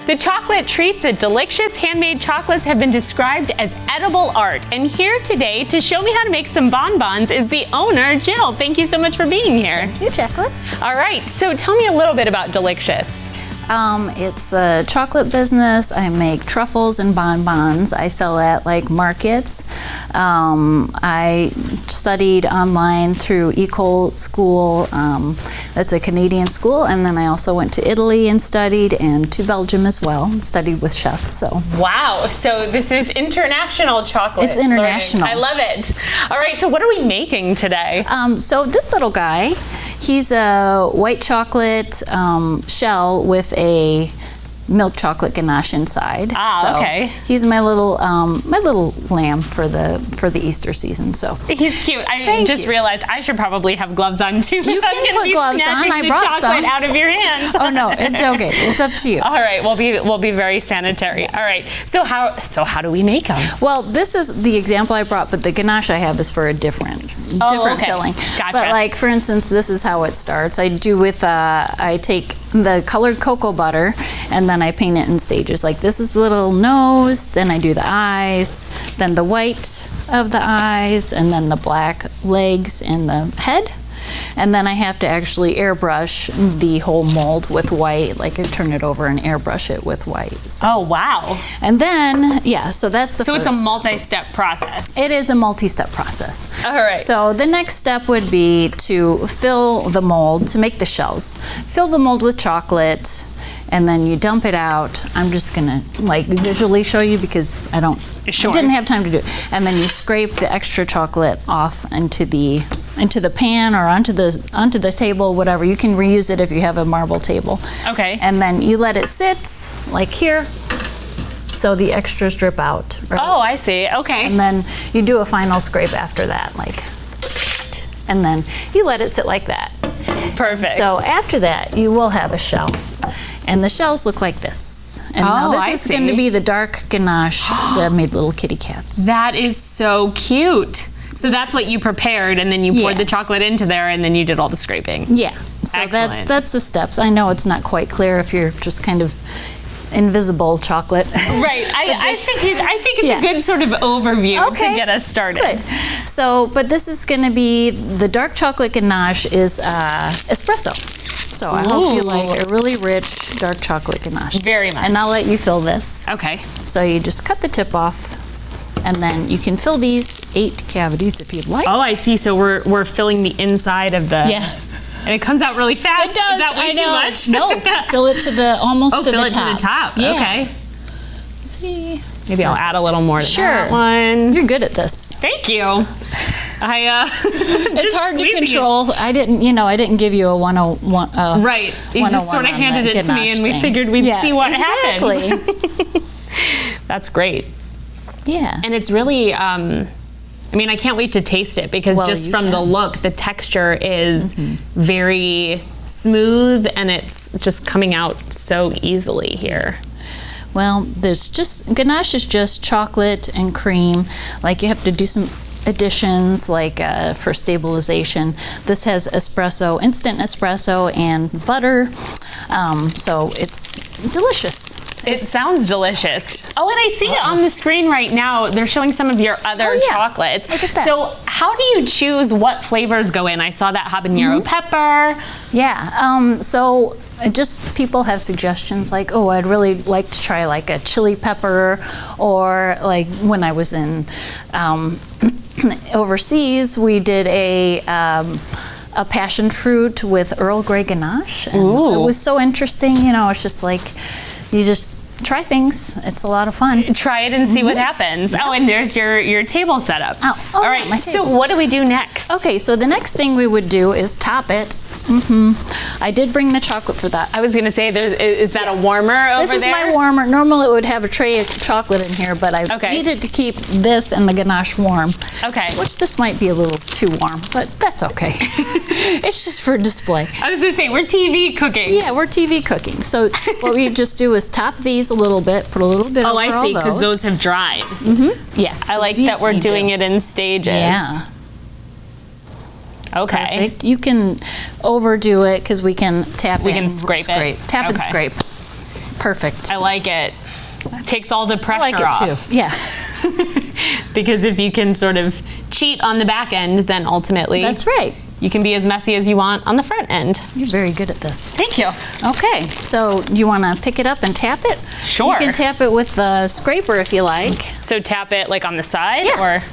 The chocolate treats at DeLIXcious Handmade Chocolates have been described as edible art. And here today to show me how to make some bonbons is the owner, Jill. Thank you so much for being here. Thank you, Jaclyn. All right, so tell me a little bit about DeLIXcious. It's a chocolate business. I make truffles and bonbons. I sell at like markets. I studied online through Ecole School. That's a Canadian school, and then I also went to Italy and studied, and to Belgium as well, and studied with chefs. So wow, so this is international chocolate. It's international. Learning. I love it. All right, so what are we making today? So this little guy, he's a white chocolate shell with a milk chocolate ganache inside. Ah, okay. He's my little lamb for the Easter season. So he's cute. I just realized I should probably have gloves on too. You can put gloves on. I brought some out of your hands. Oh no, it's okay. It's up to you. All right, we'll be very sanitary. All right. So how do we make them? Well, this is the example I brought, but the ganache I have is for a different filling. Gotcha. But like for instance, this is how it starts. I take the colored cocoa butter, and then I paint it in stages. Like this is the little nose, then I do the eyes, then the white of the eyes, and then the black legs and the head. And then I have to actually airbrush the whole mold with white, like I turn it over and airbrush it with white. So. Oh, wow. And then, yeah, so that's the first. So it's a multi-step process. It is a multi-step process. All right. So the next step would be to fill the mold, to make the shells. Fill the mold with chocolate, and then you dump it out. I'm just gonna like visually show you because I didn't have time to do it. And then you scrape the extra chocolate off into the pan or onto the table, whatever. You can reuse it if you have a marble table. Okay. And then you let it sit like here, so the extras drip out. Right? Oh, I see. Okay. And then you do a final scrape after that, like, and then you let it sit like that. Perfect. So after that, you will have a shell. And the shells look like this. And now this is going to be the dark ganache that made little kitty cats. That is so cute. So that's what you prepared, and then you poured the chocolate into there, and then you did all the scraping. Yeah. So excellent. that's the steps. I know it's not quite clear if you're just kind of invisible chocolate. Right. I think it's a good sort of overview to get us started. Good. So, but this is going to be the dark chocolate ganache is espresso. So I hope you like a really rich dark chocolate ganache. Very much. And I'll let you fill this. Okay. So you just cut the tip off, and then you can fill these 8 cavities if you'd like. Oh, I see. So we're filling the inside of the. Yeah. And it comes out really fast. It does. Is that way too much? No. Fill it to the almost to the top. Oh, fill it to the top. Yeah. Okay. See. Maybe I'll add a little more to that one. You're good at this. Thank you. It's hard to control. I didn't give you a 101. Right. You just sort of handed it to me, and we figured we'd see what happens. That's great. Yeah. And it's really, I can't wait to taste it because just from the look, the texture is very smooth, and it's just coming out so easily here. Well, ganache is just chocolate and cream. Like you have to do some additions like for stabilization. This has espresso, instant espresso, and butter. So it's delicious. It sounds delicious. Oh, and I see it on the screen right now. They're showing some of your other chocolates. Look at that. So how do you choose what flavors go in? I saw that habanero pepper. Yeah, so just people have suggestions like, oh, I'd really like to try like a chili pepper, or like when I was in overseas, we did a passion fruit with Earl Grey ganache. And it was so interesting, it's just like, you just try things. It's a lot of fun. Try it and see what happens. Yeah. Oh, and there's your table set up. All right, so what do we do next? Okay, so the next thing we would do is top it. I did bring the chocolate for that. I was going to say, is that a warmer over there? This is my warmer. Normally it would have a tray of chocolate in here, but I needed to keep this and the ganache warm. Okay. Which this might be a little too warm, but that's okay. It's just for display. I was going to say, we're TV cooking. Yeah, we're TV cooking. So what we just do is top these a little bit, put a little bit over all those. Oh, I see, because those have dried. Yeah. I like that we're doing it in stages. Yeah. Okay. Perfect. You can overdo it because we can tap and scrape it. Tap and scrape. perfect. I like it. Takes all the pressure off. I like it too. Yeah. Because if you can sort of cheat on the back end, then ultimately That's right. you can be as messy as you want on the front end. You're very good at this. Thank you. Okay, so you want to pick it up and tap it? Sure. You can tap it with the scraper if you like. So tap it like on the side? Yeah. Or?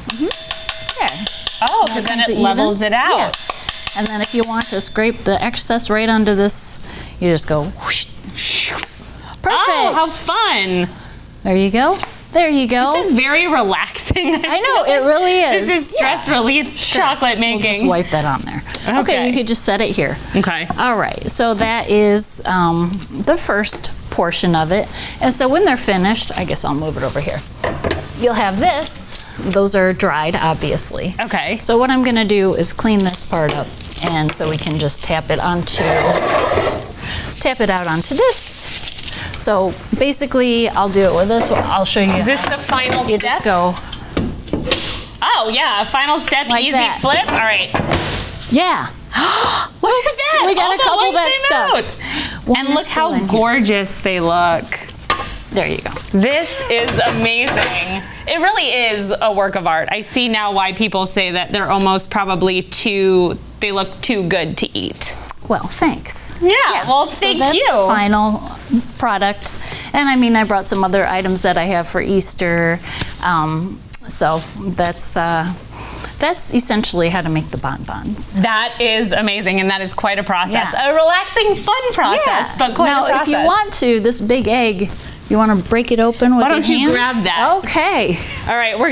Yeah. Oh, because then it levels it out. Yeah. And then if you want to scrape the excess right onto this, you just go whoosh. Perfect. Oh, how fun. There you go. There you go. This is very relaxing. I know, it really is. This is stress relief chocolate making. We'll just wipe that on there. Okay, you could just set it here. Okay. All right, so that is the first portion of it. And so when they're finished, I guess I'll move it over here. You'll have this. Those are dried, obviously. Okay. So what I'm gonna do is clean this part up, and so we can just tap it out onto this. So basically, I'll do it with this. I'll show you. Is this the final You step? just go. Oh yeah, final step, Like easy that. flip. All right. Yeah. Look at that. We got All a the couple ones that came stuck. out. One And is look still in how here. gorgeous they look. There you go. This is amazing. It really is a work of art. I see now why people say that they're almost probably they look too good to eat. Well, thanks. Yeah, well, So thank that's you. the final product. And I mean, I brought some other items that I have for Easter. So that's essentially how to make the bonbons. That is amazing, and that is quite a process. Yeah. A relaxing, fun process, but quite now, a process. if you want to, this big egg, you want to break it open with Why your don't you hands? grab that? Okay. All right, we're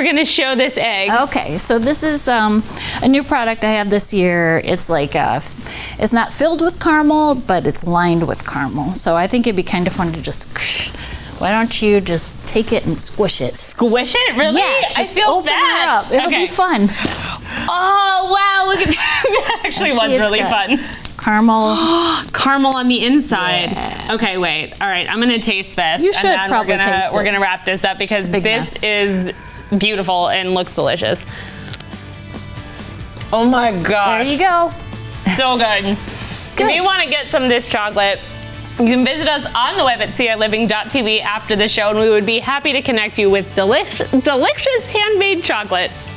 gonna show this egg. Okay, so this is a new product I have this year. It's like it's not filled with caramel, but it's lined with caramel. So I think it'd be kind of fun to just. Why don't you just take it and squish it? Squish it, really? Yeah, I just feel open bad. it up. It'll be fun. Oh wow! Look at that. That actually was it's really got fun. Caramel. Caramel on the inside. Yeah. Okay, wait. All right, I'm gonna taste this. You should and then probably taste it. We're gonna wrap this up because Just a big this mess. is beautiful and looks delicious. Oh my gosh. There you go. So good. If Good. you want to get some of this chocolate, you can visit us on the web at ciLiving.tv after the show, and we would be happy to connect you with DeLIXcious Handmade Chocolates.